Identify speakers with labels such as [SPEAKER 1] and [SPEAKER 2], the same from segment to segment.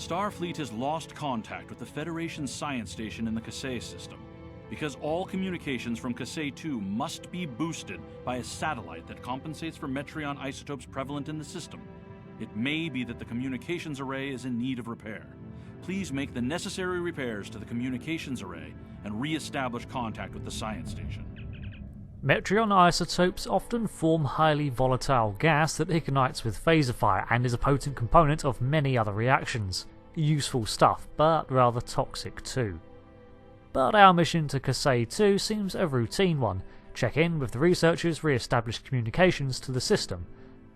[SPEAKER 1] Starfleet has lost contact with the Federation's science station in the Kasei system. Because all communications from Kasei 2 must be boosted by a satellite that compensates for Metreon isotopes prevalent in the system, it may be that the communications array is in need of repair. Please make the necessary repairs to the communications array and re-establish contact with the science station.
[SPEAKER 2] Metreon isotopes often form highly volatile gas that ignites with phaser fire and is a potent component of many other reactions. Useful stuff, but rather toxic too. But our mission to Kasei 2 seems a routine one. Check in with the researchers, re-establish communications to the system.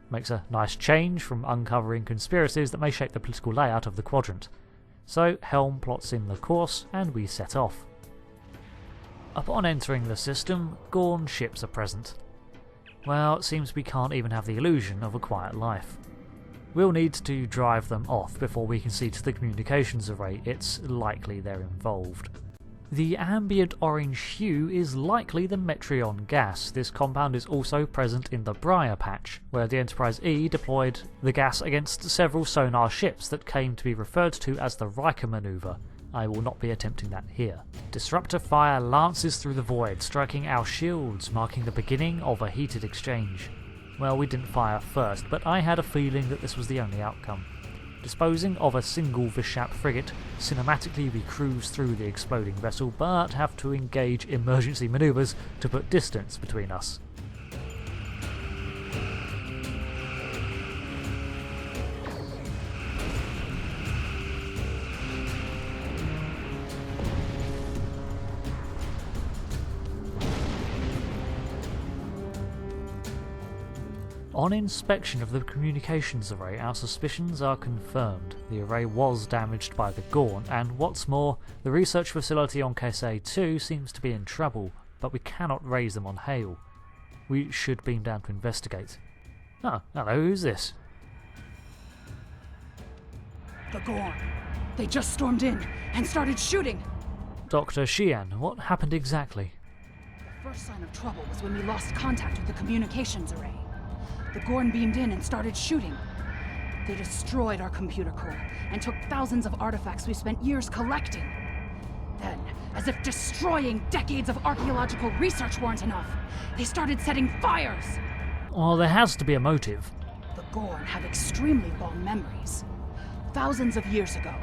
[SPEAKER 2] Makes a nice change from uncovering conspiracies that may shape the political layout of the quadrant. So Helm plots in the course and we set off. Upon entering the system, Gorn ships are present. Well, it seems we can't even have the illusion of a quiet life. We'll need to drive them off before we can see to the communications array. It's likely they're involved. The ambient orange hue is likely the Metreon gas. This compound is also present in the Briar Patch, where the Enterprise E deployed the gas against several sonar ships that came to be referred to as the Riker Maneuver. I will not be attempting that here. Disruptor fire lances through the void, striking our shields, marking the beginning of a heated exchange. Well, we didn't fire first, but I had a feeling that this was the only outcome. Disposing of a single Vishap frigate, cinematically we cruise through the exploding vessel, but have to engage emergency maneuvers to put distance between us. On inspection of the communications array, our suspicions are confirmed. The array was damaged by the Gorn, and what's more, the research facility on Kasei 2 seems to be in trouble, but we cannot raise them on Hale. We should beam down to investigate. Oh, hello, who's this?
[SPEAKER 3] The Gorn. They just stormed in and started shooting.
[SPEAKER 2] Dr. Xian, what happened exactly?
[SPEAKER 3] The first sign of trouble was when we lost contact with the communications array. The Gorn beamed in and started shooting. They destroyed our computer core and took thousands of artifacts we spent years collecting. Then, as if destroying decades of archaeological research weren't enough, they started setting fires.
[SPEAKER 2] Well, there has to be a motive.
[SPEAKER 3] The Gorn have extremely long memories. Thousands of years ago,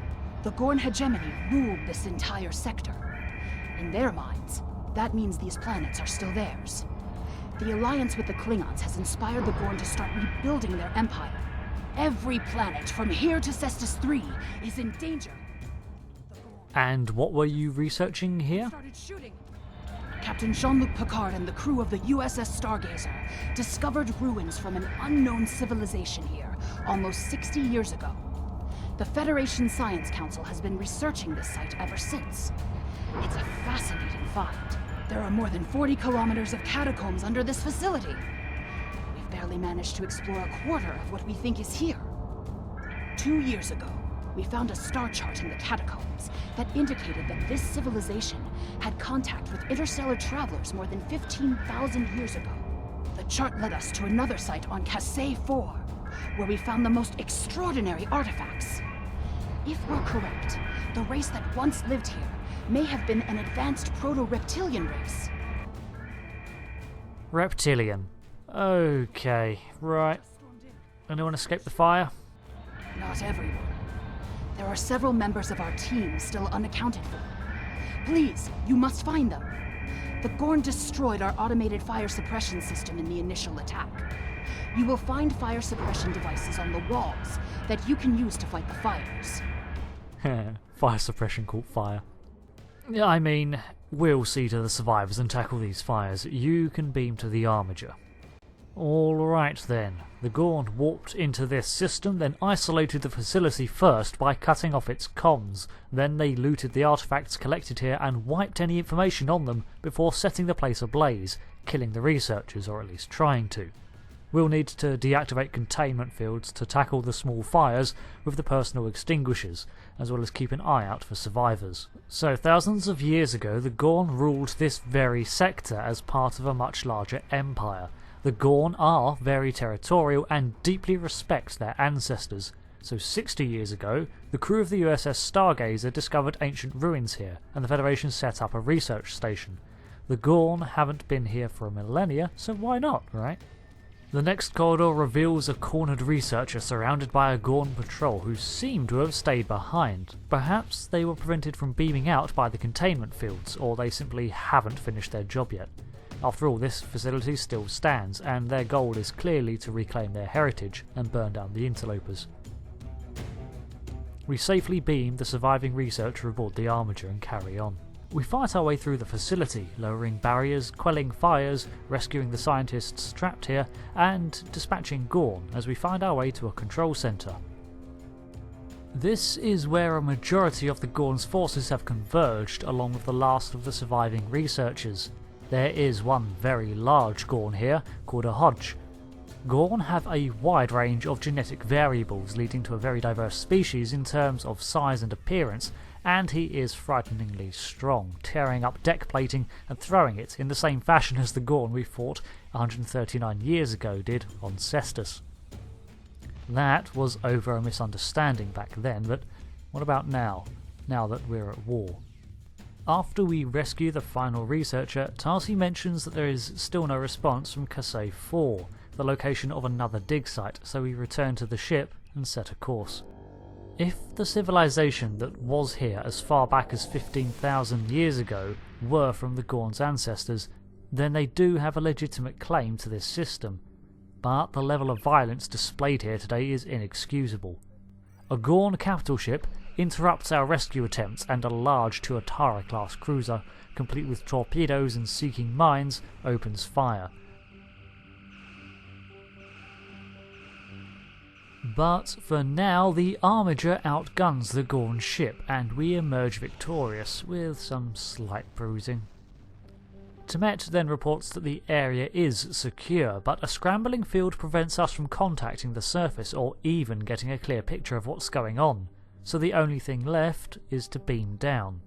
[SPEAKER 3] the Gorn hegemony ruled this entire sector. In their minds, that means these planets are still theirs. The alliance with the Klingons has inspired the Gorn to start rebuilding their empire. Every planet from here to Cestus 3 is in danger.
[SPEAKER 2] And what were you researching here?
[SPEAKER 3] Started shooting. Captain Jean-Luc Picard and the crew of the USS Stargazer discovered ruins from an unknown civilization here almost 60 years ago. The Federation Science Council has been researching this site ever since. It's a fascinating find. There are more than 40 kilometers of catacombs under this facility. We've barely managed to explore a quarter of what we think is here. 2 years ago, we found a star chart in the catacombs that indicated that this civilization had contact with interstellar travelers more than 15,000 years ago. The chart led us to another site on Kasei 4, where we found the most extraordinary artifacts. If we're correct, the race that once lived here may have been an advanced proto-reptilian race.
[SPEAKER 2] Reptilian. Okay, right. Anyone escape the fire?
[SPEAKER 3] Not everyone. There are several members of our team still unaccounted for. Please, you must find them. The Gorn destroyed our automated fire suppression system in the initial attack. You will find fire suppression devices on the walls that you can use to fight the fires.
[SPEAKER 2] Fire suppression caught fire. I mean, we'll see to the survivors and tackle these fires. You can beam to the Armiger. Alright then. The Gorn warped into this system, then isolated the facility first by cutting off its comms. Then they looted the artifacts collected here and wiped any information on them before setting the place ablaze, killing the researchers, or at least trying to. We'll need to deactivate containment fields to tackle the small fires with the personal extinguishers, as well as keep an eye out for survivors. So thousands of years ago, the Gorn ruled this very sector as part of a much larger empire. The Gorn are very territorial and deeply respect their ancestors. So 60 years ago, the crew of the USS Stargazer discovered ancient ruins here, and the Federation set up a research station. The Gorn haven't been here for a millennia, so why not, right? The next corridor reveals a cornered researcher surrounded by a Gorn patrol who seem to have stayed behind. Perhaps they were prevented from beaming out by the containment fields, or they simply haven't finished their job yet. After all, this facility still stands, and their goal is clearly to reclaim their heritage and burn down the interlopers. We safely beam the surviving researcher aboard the Armiger and carry on. We fight our way through the facility, lowering barriers, quelling fires, rescuing the scientists trapped here, and dispatching Gorn as we find our way to a control centre. This is where a majority of the Gorn's forces have converged along with the last of the surviving researchers. There is one very large Gorn here, called a Hodge. Gorn have a wide range of genetic variables leading to a very diverse species in terms of size and appearance, and he is frighteningly strong, tearing up deck plating and throwing it in the same fashion as the Gorn we fought 139 years ago did on Cestus. That was over a misunderstanding back then, but what about now that we're at war? After we rescue the final researcher, Tarsi mentions that there is still no response from Kasei 4, the location of another dig site, so we return to the ship and set a course. If the civilization that was here as far back as 15,000 years ago were from the Gorn's ancestors, then they do have a legitimate claim to this system, but the level of violence displayed here today is inexcusable. A Gorn capital ship interrupts our rescue attempts, and a large Tuatara-class cruiser, complete with torpedoes and seeking mines, opens fire. But for now, the Armiger outguns the Gorn ship, and we emerge victorious, with some slight bruising. Temet then reports that the area is secure, but a scrambling field prevents us from contacting the surface or even getting a clear picture of what's going on, so the only thing left is to beam down.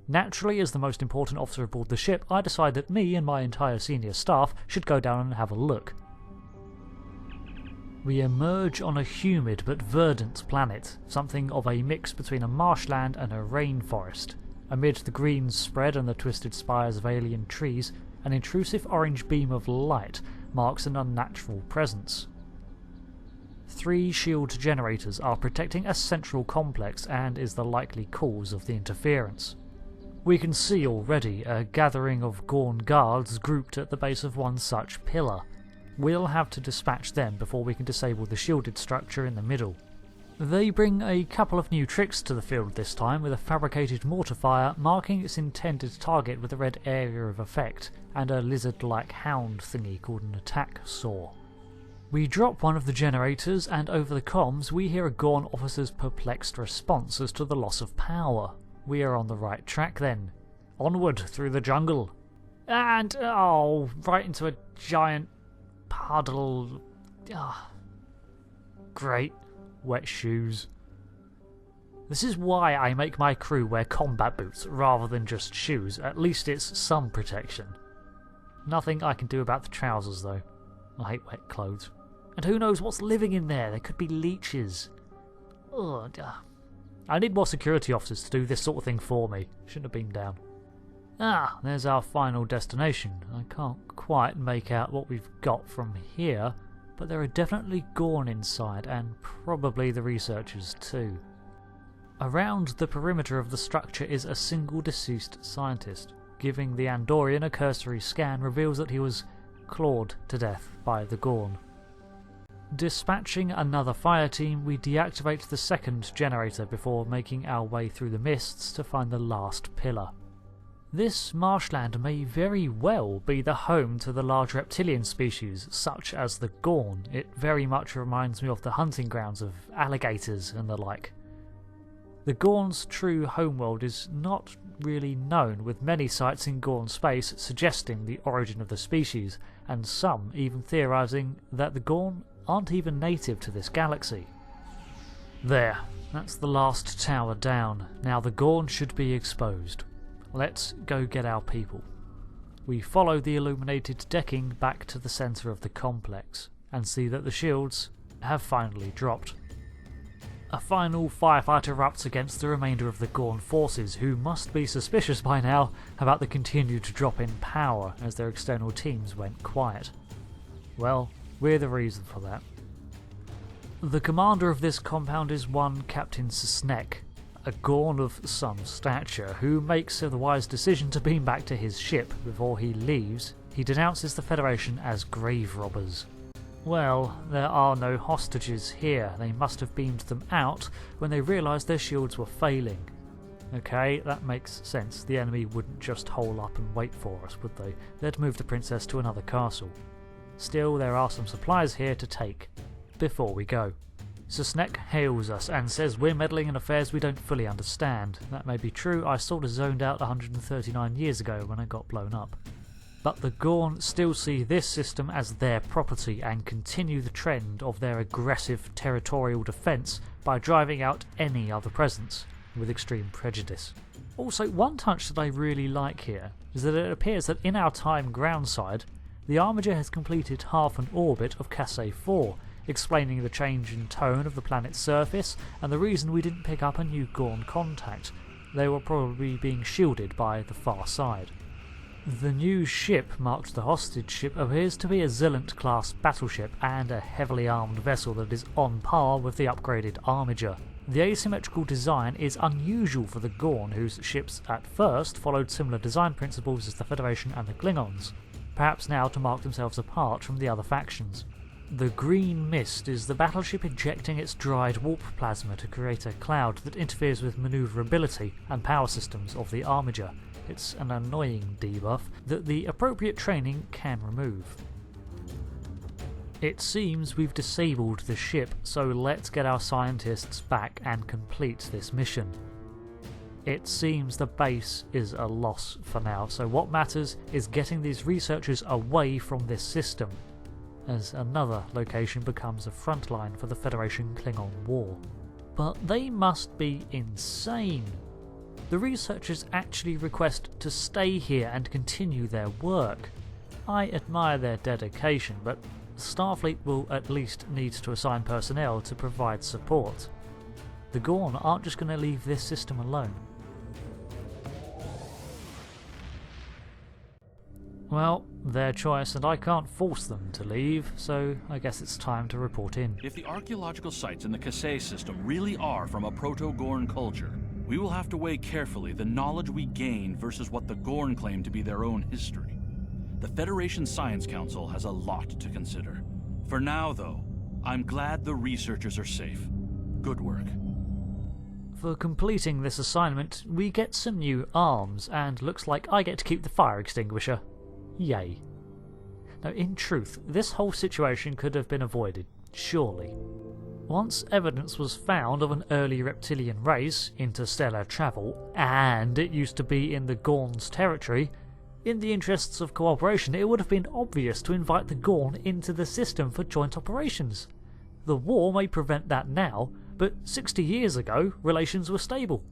[SPEAKER 2] Naturally, as the most important officer aboard the ship, I decide that me and my entire senior staff should go down and have a look. We emerge on a humid but verdant planet, something of a mix between a marshland and a rainforest. Amid the green spread and the twisted spires of alien trees, an intrusive orange beam of light marks an unnatural presence. 3 shield generators are protecting a central complex and is the likely cause of the interference. We can see already a gathering of Gorn guards grouped at the base of one such pillar. We'll have to dispatch them before we can disable the shielded structure in the middle. They bring a couple of new tricks to the field this time, with a fabricated mortar fire marking its intended target with a red area of effect, and a lizard-like hound thingy called an attack saw. We drop one of the generators, and over the comms we hear a Gorn officer's perplexed response as to the loss of power. We are on the right track then. Onward through the jungle. And, right into a giant puddle. Great. Wet shoes. This is why I make my crew wear combat boots rather than just shoes. At least it's some protection. Nothing I can do about the trousers though. I hate wet clothes. And who knows what's living in there? There could be leeches. Ugh. I need more security officers to do this sort of thing for me. Shouldn't have beamed down. There's our final destination. I can't quite make out what we've got from here, but there are definitely Gorn inside, and probably the researchers too. Around the perimeter of the structure is a single deceased scientist. Giving the Andorian a cursory scan reveals that he was clawed to death by the Gorn. Dispatching another fire team, we deactivate the second generator before making our way through the mists to find the last pillar. This marshland may very well be the home to the large reptilian species, such as the Gorn. It very much reminds me of the hunting grounds of alligators and the like. The Gorn's true homeworld is not really known, with many sites in Gorn space suggesting the origin of the species, and some even theorising that the Gorn aren't even native to this galaxy. There, that's the last tower down. Now the Gorn should be exposed. Let's go get our people. We follow the illuminated decking back to the centre of the complex, and see that the shields have finally dropped. A final firefight erupts against the remainder of the Gorn forces, who must be suspicious by now about the continued drop in power as their external teams went quiet. Well, we're the reason for that. The commander of this compound is one Captain Certifiably, a Gorn of some stature, who makes the wise decision to beam back to his ship. Before he leaves, he denounces the Federation as grave robbers. Well, there are no hostages here. They must have beamed them out when they realised their shields were failing. Okay, that makes sense. The enemy wouldn't just hole up and wait for us, would they? They'd move the princess to another castle. Still, there are some supplies here to take. Before we go, Certifiably hails us and says we're meddling in affairs we don't fully understand. That may be true. I sort of zoned out 139 years ago when I got blown up. But the Gorn still see this system as their property and continue the trend of their aggressive territorial defence by driving out any other presence, with extreme prejudice. Also, one touch that I really like here is that it appears that in our time groundside, the Armiger has completed half an orbit of Kasei 4, explaining the change in tone of the planet's surface and the reason we didn't pick up a new Gorn contact. They were probably being shielded by the far side. The new ship, marked the hostage ship, appears to be a Zillant-class battleship and a heavily armed vessel that is on par with the upgraded Armiger. The asymmetrical design is unusual for the Gorn, whose ships at first followed similar design principles as the Federation and the Klingons, perhaps now to mark themselves apart from the other factions. The green mist is the battleship injecting its dried warp plasma to create a cloud that interferes with manoeuvrability and power systems of the Armiger. It's an annoying debuff that the appropriate training can remove. It seems we've disabled the ship, so let's get our scientists back and complete this mission. It seems the base is a loss for now, so what matters is getting these researchers away from this system, as another location becomes a front line for the Federation-Klingon war. But they must be insane. The researchers actually request to stay here and continue their work. I admire their dedication, but Starfleet will at least need to assign personnel to provide support. The Gorn aren't just going to leave this system alone. Well, their choice, and I can't force them to leave, so I guess it's time to report in.
[SPEAKER 1] If the archaeological sites in the Kasei system really are from a proto-Gorn culture, we will have to weigh carefully the knowledge we gain versus what the Gorn claim to be their own history. The Federation Science Council has a lot to consider. For now, though, I'm glad the researchers are safe. Good work.
[SPEAKER 2] For completing this assignment, we get some new arms, and looks like I get to keep the fire extinguisher. Yay. Now, in truth, this whole situation could have been avoided, surely. Once evidence was found of an early reptilian race, interstellar travel, and it used to be in the Gorn's territory, in the interests of cooperation it would have been obvious to invite the Gorn into the system for joint operations. The war may prevent that now, but 60 years ago relations were stable.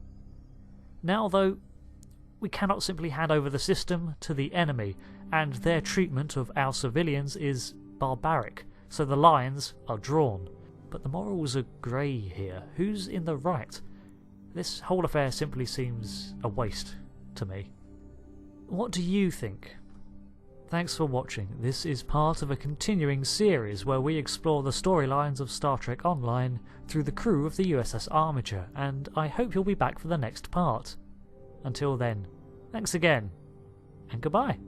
[SPEAKER 2] Now, though, we cannot simply hand over the system to the enemy, and their treatment of our civilians is barbaric, so the lines are drawn. But the morals are grey here. Who's in the right? This whole affair simply seems a waste to me. What do you think? Thanks for watching. This is part of a continuing series where we explore the storylines of Star Trek Online through the crew of the USS Armiger, and I hope you'll be back for the next part. Until then, thanks again, and goodbye.